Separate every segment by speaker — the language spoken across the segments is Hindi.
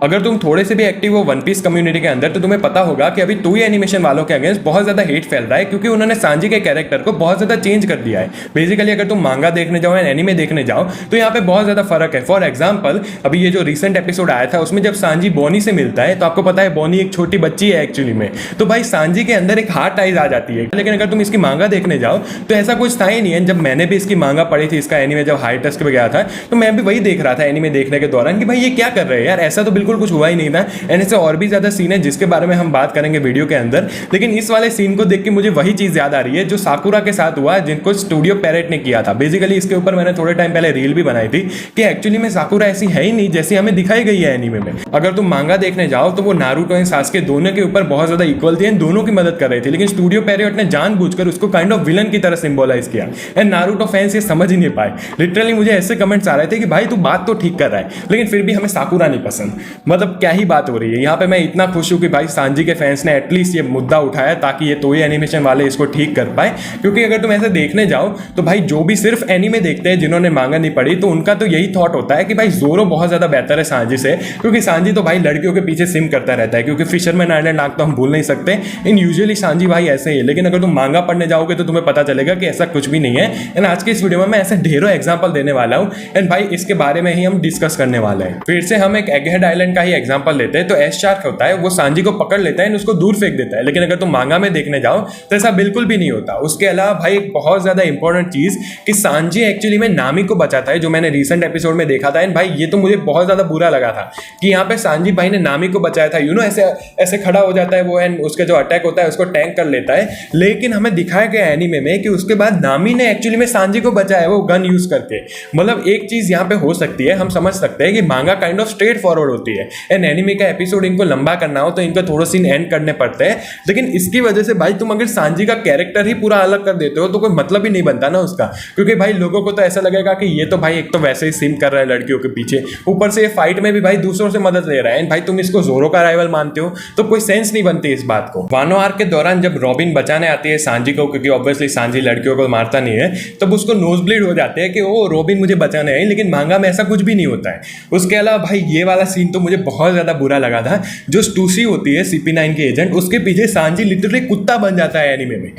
Speaker 1: अगर तुम थोड़े से भी एक्टिव हो वन पीस कम्युनिटी के अंदर तो तुम्हें पता होगा कि अभी टोई एनिमेशन वालों के अगेंस्ट बहुत ज्यादा हेट फैल रहा है, क्योंकि उन्होंने सांजी के कैरेक्टर को बहुत ज्यादा चेंज कर दिया है। बेसिकली अगर तुम मांगा देखने जाओ या एनीमे देखने जाओ तो यहाँ पे बहुत ज्यादा फर्क है। फॉर एग्जाम्पल अभी ये जो रिसेंट एपिसोड आया था उसमें जब सांजी बोनी से मिलता है तो आपको पता है बोनी एक छोटी बच्ची है एक्चुअली में, तो भाई सांजी के अंदर एक हार्ट टाइज आ जाती है। लेकिन अगर तुम इसकी मांगा देखने जाओ तो ऐसा कुछ था ही नहीं है। जब मैंने भी इसकी मांगा पढ़ी थी, इसका एनीमे जब हाई टेस्ट पे गया था तो मैं भी वही देख रहा था एनीमे देखने के दौरान कि भाई ये क्या कर रहे हैं यार, ऐसा तो बिल्कुल कुछ हुआ ही नहीं था। एंड ऐसे और भी ज्यादा सीन है जिसके बारे में हम बात करेंगे वीडियो के अंदर, लेकिन इस वाले सीन को देख के मुझे वही चीज याद आ रही है जो साकुरा के साथ हुआ जिनको स्टूडियो पैरेट ने किया था। बेसिकली इसके ऊपर मैंने थोड़े टाइम पहले रील भी बनाई थी कि एक्चुअली में साकुरा ऐसी है ही नहीं जैसी हमें दिखाई गई है एनीमे में। अगर तुम मांगा देखने जाओ तो वो नारुतो एंड सास्के दोनों के ऊपर बहुत ज्यादा इक्वल थी एंड दोनों की मदद कर रही थी, लेकिन स्टूडियो पैरेट ने जानबूझकर उसको काइंड ऑफ विलन की तरह सिंबलाइज किया एंड नारुतो फैंस ये समझ ही नहीं पाए। लिटरली मुझे ऐसे कमेंट्स आ रहे थे कि भाई तू बात तो ठीक कर रहा है लेकिन फिर भी हमें साकुरा नहीं पसंद। मतलब क्या ही बात हो रही है यहाँ पे। मैं इतना खुश हूँ कि भाई सांजी के फैंस ने एटलीस्ट ये मुद्दा उठाया ताकि ये टोई एनिमेशन वाले इसको ठीक कर पाए, क्योंकि अगर तुम ऐसे देखने जाओ तो भाई जो भी सिर्फ एनीमे देखते हैं जिन्होंने मांगा नहीं पढ़ी तो उनका तो यही थॉट होता है कि भाई जोरो बहुत ज्यादा बेहतर है सांजी से, क्योंकि सांजी तो भाई लड़कियों के पीछे सिम करता रहता है, क्योंकि फिशरमैन आइलैंड आर्क तो हम भूल नहीं सकते। इन यूजुअली सांजी भाई ऐसे ही है, लेकिन अगर तुम मांगा पढ़ने जाओगे तो तुम्हें पता चलेगा कि ऐसा कुछ भी नहीं है। एंड आज के इस वीडियो में मैं ऐसे ढेरों एग्जाम्पल देने वाला हूँ एंड भाई इसके बारे में ही हम डिस्कस करने वाले हैं। फिर से हम एक एगहेड आइलैंड का ही एग्जाम्पल लेते हैं। तो एस शार्क होता है वो सांजी को पकड़ लेता है उसको दूर फेंक देता है, लेकिन अगर तुम मांगा में देखने जाओ तो ऐसा बिल्कुल भी नहीं होता। उसके अलावा भाई एक बहुत ज्यादा इंपॉर्टेंट चीज कि सांजी एक्चुअली में नामी को बचाता है, जो मैंने रिसेंट एपिसोड में देखा था। एंड भाई ये तो मुझे बहुत ज्यादा बुरा लगा था कि यहाँ पे सांजी भाई ने नामी को बचाया था। यू नो ऐसे ऐसे खड़ा हो जाता है वो एंड उसके जो अटैक होता है उसको टैंक कर लेता है, लेकिन हमें दिखाया गया एनीमे में कि उसके बाद नामी ने एक्चुअली में सांजी को बचाया वो गन यूज करके। मतलब एक चीज यहाँ पे हो सकती है, हम समझ सकते हैं कि मांगा काइंड ऑफ स्ट्रेट फॉरवर्ड होती है एंड एनीमे का एपिसोड इनको लंबा करना हो तो इनको थोड़ा सीन एंड करने पड़ते हैं, लेकिन इसकी वजह से भाई तुम अगर सांजी का कैरेक्टर ही पूरा अलग कर देते हो तो कोई मतलब ही नहीं बनता ना उसका, क्योंकि भाई लोगों को तो ऐसा लगेगा कि ये तो भाई एक तो वैसे ही सिम कर रहा है लड़कियों के पीछे, ऊपर से ये फाइट में भी भाई दूसरों से मदद ले रहा है। भाई तुम इसको जोरो का राइवल मानते हो तो कोई सेंस नहीं बनती इस बात को। वानो आर्क के दौरान जब रॉबिन बचाने आती है सांजी को, क्योंकि ऑब्वियसली सांजी लड़कियों को मारता नहीं है, तब उसको नोज ब्लीड हो जाते हैं कि ओ रॉबिन मुझे बचाने आई, लेकिन मांगा में ऐसा कुछ भी नहीं होता है। उसके अलावा भाई ये वाला सीन तो मुझे बहुत ज्यादा बुरा लगा था, जो स्टूसी होती है CP9 की एजेंट, उसके पीछे सांजी लिटरली कुत्ता बन जाता है एनीमे में।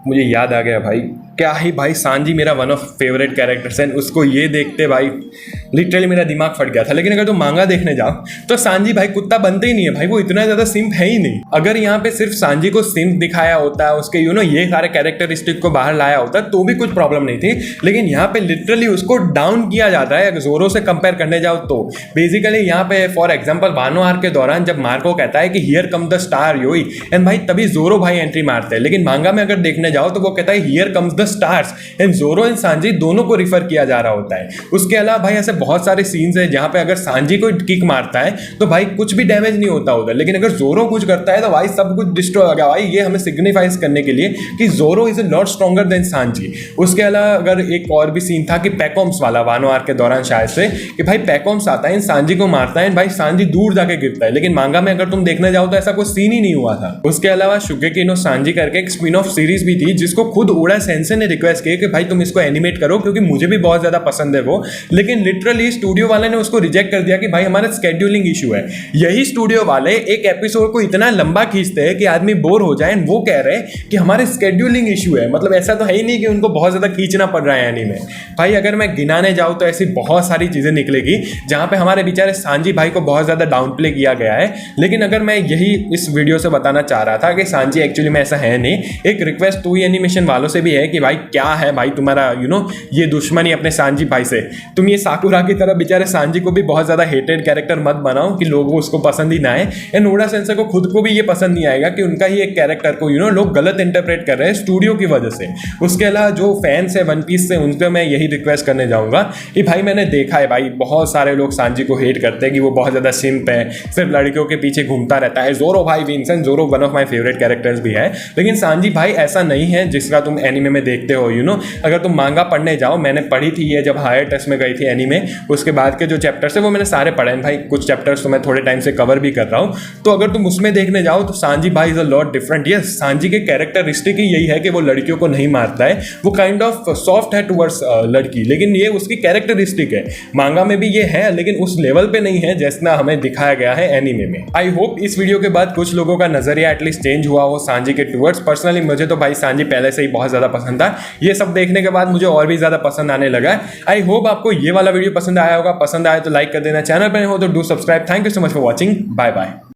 Speaker 1: मुझे याद आ गया भाई, क्या ही भाई सांजी मेरा वन ऑफ फेवरेट कैरेक्टर्स है, उसको ये देखते भाई लिटरली मेरा दिमाग फट गया था। लेकिन अगर तुम मांगा देखने जाओ तो सांजी भाई कुत्ता बनते ही नहीं है भाई, वो इतना ज्यादा सिंप है ही नहीं। अगर यहाँ पे सिर्फ सांजी को सिंप दिखाया होता, उसके ये सारे कैरेक्टरिस्टिक को बाहर लाया होता तो भी कुछ प्रॉब्लम नहीं थी, लेकिन यहाँ पे लिटरली उसको डाउन किया जाता है अगर जोरो से कंपेयर करने जाओ तो। बेसिकली यहाँ पे फॉर एग्जाम्पल वानो आर्क के दौरान जब मार्को कहता है कि हियर कम द स्टार योई, एंड भाई तभी जोरो भाई एंट्री मारते हैं, लेकिन मांगा में अगर देखने जाओ तो वो कहता है here comes the stars and जोरो एंड सांजी दोनों को रिफर किया जा रहा होता है। उसके अलावा भाई ऐसे बहुत सारे सीन्स है जहां पे अगर सांजी को किक मारता है तो भाई कुछ भी डैमेज नहीं होता उधर, लेकिन अगर जोरो कुछ करता है तो भाई सब कुछ डिस्ट्रॉय हो गया। भाई ये हमें सिग्निफाइज करने के लिए कि जोरो is a lot stronger than Sanji. उसके अलावा अगर एक और भी सीन था कि पैकॉम्स वाला वानो आर्क के दौरान शायद से, कि भाई पैकॉम्स आता है सांजी को मारता है, भाई सांजी दूर जाके गिरता है, लेकिन मांगा में अगर तुम देखने जाओ तो ऐसा कोई सीन ही नहीं हुआ था। उसके अलावा शुगेकी नो सांजी करके एक स्पिन ऑफ सीरीज भी थी जिसको खुद ओडा सेंसे ने रिक्वेस्ट की कि भाई तुम इसको एनिमेट करो, क्योंकि मुझे भी बहुत ज्यादा पसंद है वो, लेकिन लिटरली स्टूडियो वाले ने उसको रिजेक्ट कर दिया कि भाई हमारा स्केड्यूलिंग इशू है। यही स्टूडियो वाले एक एपिसोड को इतना लंबा खींचते हैं कि आदमी बोर हो जाए, वो कह रहे हैं कि हमारे स्केड्यूलिंग इशू है। मतलब ऐसा तो है ही नहीं कि उनको बहुत ज्यादा खींचना पड़ रहा है एनीमे। भाई अगर मैं गिनाने जाऊं तो ऐसी बहुत सारी चीजें निकलेगी जहां पे हमारे बेचारे सांजी भाई को बहुत ज्यादा डाउन प्ले किया गया है, लेकिन अगर मैं यही इस वीडियो से बताना चाह रहा था कि सांजी एक्चुअली में ऐसा है नहीं। एक रिक्वेस्ट टोई एनिमेशन वालों से भी है कि भाई क्या है भाई तुम्हारा ये दुश्मनी अपने सांजी भाई से, तुम ये साकुरा की तरह बेचारे सांजी को भी बहुत ज्यादा हेटेड कैरेक्टर मत बनाओ कि लोगों उसको पसंद ही ना आए। एंड ओडा सेंसे को खुद को भी ये पसंद नहीं आएगा कि उनका ही एक कैरेक्टर को लोग गलत इंटरप्रेट कर रहे हैं स्टूडियो की वजह से। उसके अलावा जो फैंस है वन पीस से उनसे मैं यही रिक्वेस्ट करने जाऊंगा कि भाई मैंने देखा है भाई बहुत सारे लोग सांजी को हेट करते हैं कि वो बहुत ज्यादा सिंप है, सिर्फ लड़कियों के पीछे घूमता रहता है। जोरो भाई विंसेंट जोरो one of my favourite characters भी है, लेकिन सांजी भाई ऐसा नहीं है जिसका तुम एनीमे में देखते हो। अगर तुम मांगा पढ़ने जाओ, मैंने पढ़ी थी ये जब हायर टेस्ट में गई थी एनीमे, उसके बाद के जो चैप्टर्स है वो मैंने सारे पढ़े हैं भाई, कुछ चैप्टर्स तो मैं थोड़े टाइम से कवर भी कर रहा हूँ। तो अगर तुम उसमें देखने जाओ तो सांजी भाई is a lot different. Yes, Sanji के कैरेक्टरिस्टिक ही यही है कि वो लड़कियों को नहीं मारता है, वो काइंड ऑफ सॉफ्ट है टुवर्ड्स लड़की, लेकिन ये उसकी कैरेक्टरिस्टिक है। मांगा में भी ये है लेकिन उस लेवल पे नहीं है जैसा हमें दिखाया गया है एनीमे में। आई होप इस वीडियो के बाद कुछ लोगों का नजरिया एटलीस्ट चेंज हुआ हो सांजी के टुवर्ड्स। पर्सनली मुझे तो भाई सांजी पहले से ही बहुत ज्यादा पसंद था, ये सब देखने के बाद मुझे और भी ज्यादा पसंद आने लगा। आई होप आपको ये वाला वीडियो पसंद आया होगा। पसंद आया तो लाइक कर देना, चैनल पर हो तो do subscribe. Thank you so much for watching, bye bye.